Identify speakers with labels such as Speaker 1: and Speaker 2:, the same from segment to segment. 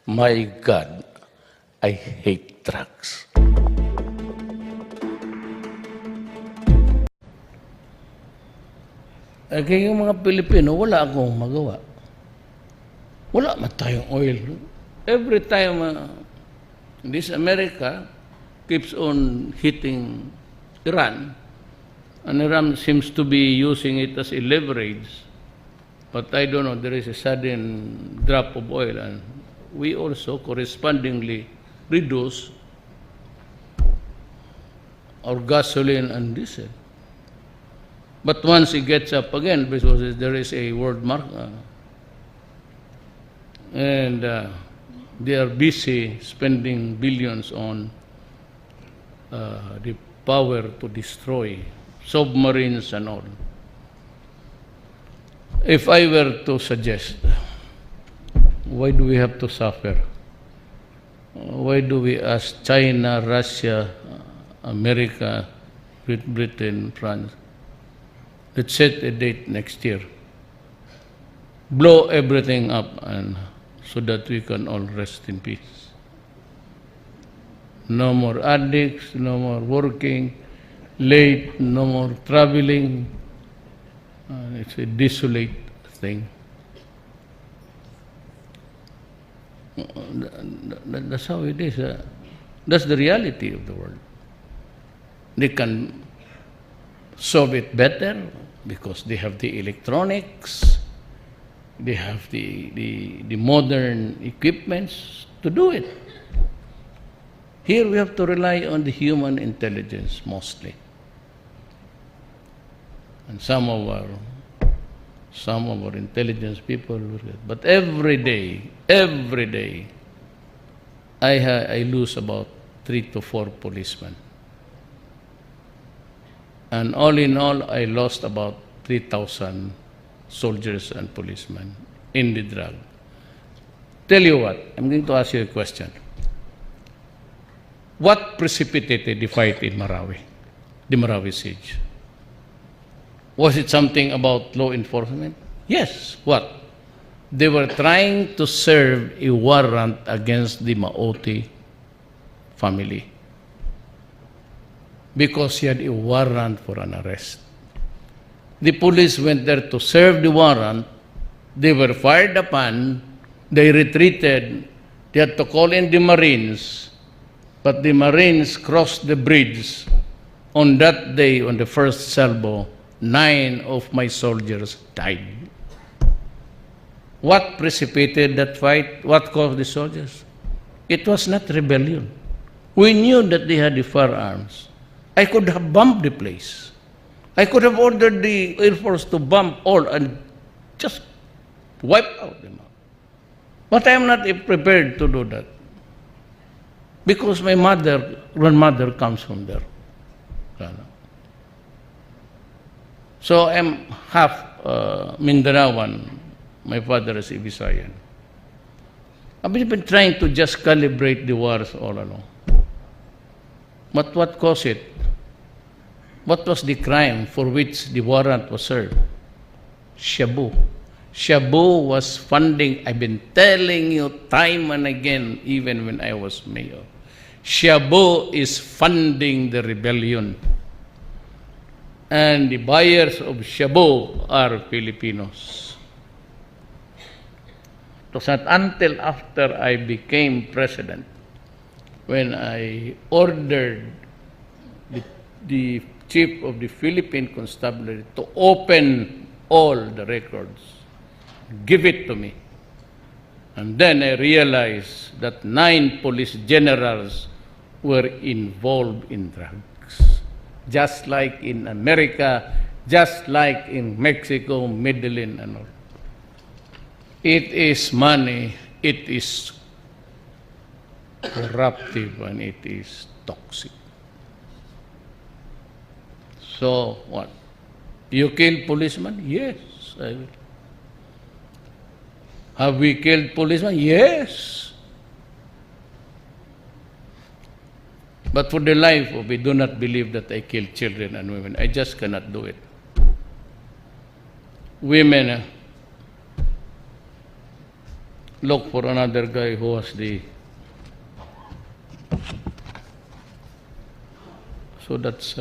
Speaker 1: My God, I hate drugs. Kaya yung mga Pilipino, wala akong magawa. Wala man tayong oil. Every time this America keeps on hitting Iran, and Iran seems to be using it as a leverage, but I don't know, there is a sudden drop of oil, and we also correspondingly reduce our gasoline and diesel. But once it gets up again, because there is a world market, and they are busy spending billions on the power to destroy submarines and all. If I were to suggest, why do we have to suffer? Why do we ask China, Russia, America, Great Britain, France, let's set a date next year, blow everything up, and so that we can all rest in peace. No more addicts, no more working late, no more traveling. It's a desolate thing. That's how it is. That's the reality of the world. They can solve it better because they have the electronics, they have the modern equipments to do it. Here we have to rely on the human intelligence mostly. And some of our intelligence people, but every day, I lose about 3 to 4 policemen. And all in all, I lost about 3,000 soldiers and policemen in the drug. Tell you what, I'm going to ask you a question. What precipitated the fight in MARAWl, the MARAWl siege? Was it something about law enforcement? Yes. What? They were trying to serve a warrant against the Maoti family because he had a warrant for an arrest. The police went there to serve the warrant. They were fired upon. They retreated. They had to call in the Marines. But the Marines crossed the bridge. On that day, on the first salvo, 9 of my soldiers died. What precipitated that fight? What caused the soldiers? It was not rebellion. We knew that they had the firearms. I could have bombed the place. I could have ordered the Air Force to bomb all and just wipe out them. But I am not prepared to do that. Because my grandmother comes from there. So I'm half Mindanaoan. My father is a Visayan. I've been trying to just calibrate the wars all along. But what caused it? What was the crime for which the warrant was served? Shabu. Shabu was funding, I've been telling you time and again, even when I was mayor. Shabu is funding the rebellion. And the buyers of Shabu are Filipinos. It was not until after I became president when I ordered the chief of the Philippine Constabulary to open all the records, give it to me. And then I realized that 9 police generals were involved in drugs. Just like in America, just like in Mexico, Medellin and all. It is money, it is corruptive, and it is toxic. So what? You kill policemen? Yes, I will. Have we killed policemen? Yes. But for the life of me, do not believe that I kill children and women. I just cannot do it. Women, look for another guy who has the... So that's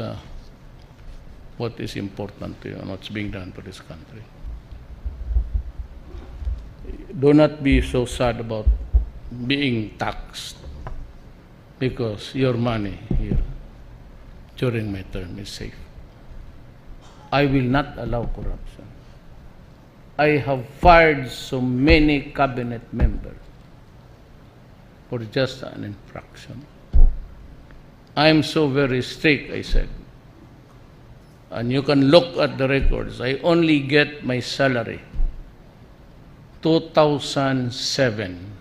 Speaker 1: what is important to you and what's being done to this country. Do not be so sad about being taxed because your money here during my term is safe. I will not allow corruption. I have fired so many cabinet members for just an infraction. I am so very strict, I said. And you can look at the records. I only get my salary 2007.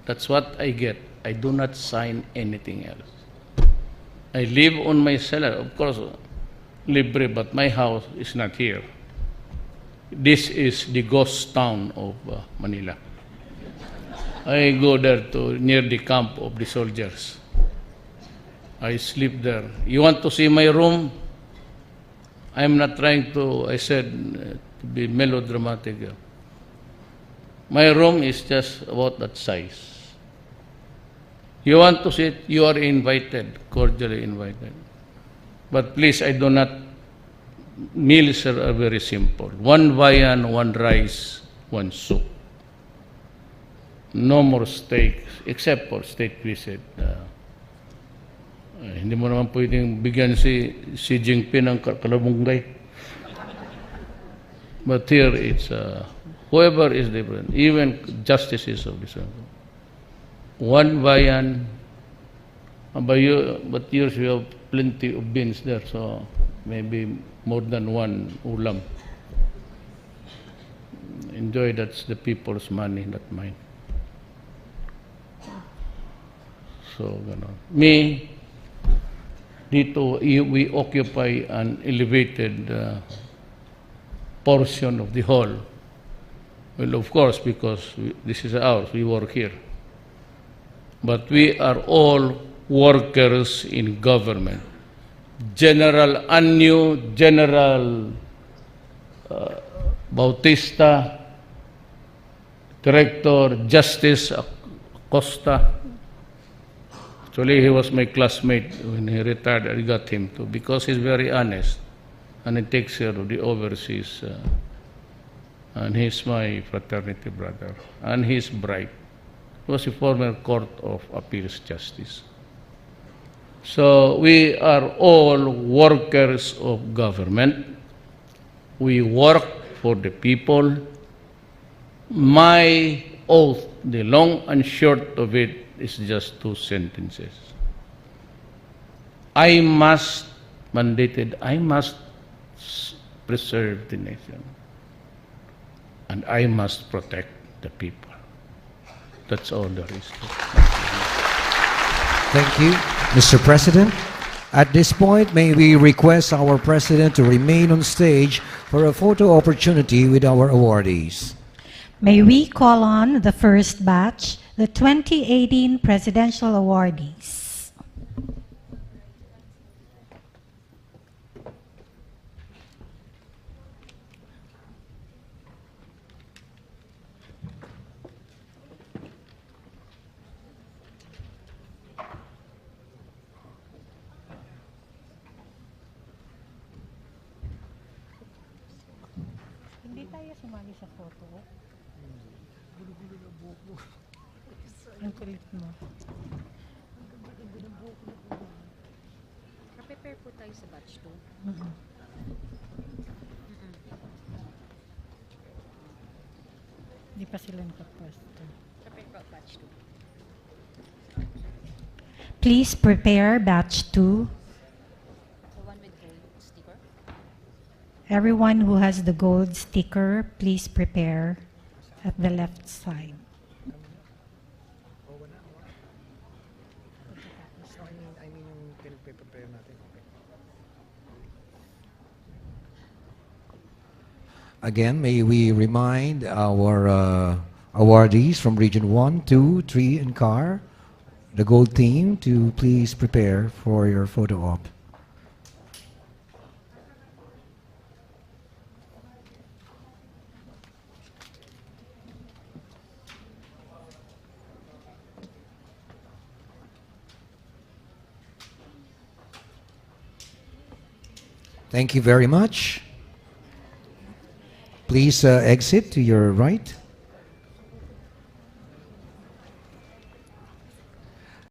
Speaker 1: That's what I get. I do not sign anything else. I live on my salary. Of course, libre, but my house is not here. This is the ghost town of Manila. I go there to near the camp of the soldiers. I sleep there. You want to see my room? I'm not trying to, I said, to be melodramatic. My room is just about that size. You want to sit, you are invited, cordially invited. But please, I do not, meals are very simple. One viand, one rice, one soup. No more steaks, except for state visit. Hindi mo naman pwedeng bigyan si Xi Jinping ng kalabunggay. But here it's, whoever is different, even justices of this country. One viand, but yours you have plenty of beans there, so maybe more than one ulam. Enjoy, that's the people's money, not mine. So, ganon. Me, dito, we occupy an elevated portion of the hall. Well, of course, because this is ours, we work here. But we are all workers in government. General Anyo, General Bautista, Director Justice Acosta. Actually, he was my classmate when he retired. I got him too because he's very honest and he takes care of the overseas. And he's my fraternity brother. And he's bright. He was a former Court of Appeals Justice. So we are all workers of government. We work for the people. My oath, the long and short of it, is just 2 sentences. I must, mandated, I must preserve the nation. And I must protect the people. That's all there is to it.
Speaker 2: Thank you, Mr. President. At this point, may we request our President to remain on stage for a photo opportunity with our awardees.
Speaker 3: May we call on the first batch, the 2018 Presidential Awardees. Hindi tayo sumali sa photo. Gulo-gulo na buhok mo. Ang kulit mo. Ang ganda ng buhok mo.
Speaker 4: Prepare po tayo sa batch 2.
Speaker 3: Hindi pa sila nakapwesto.
Speaker 4: Prepare po batch 2.
Speaker 3: Please prepare batch 2.
Speaker 4: The one with gold sticker.
Speaker 3: Everyone who has the gold sticker, please prepare at the left side.
Speaker 2: Again, may we remind our awardees from Region 1, 2, 3, and CAR, the gold team, to please prepare for your photo op. Thank you very much. Please exit to your right.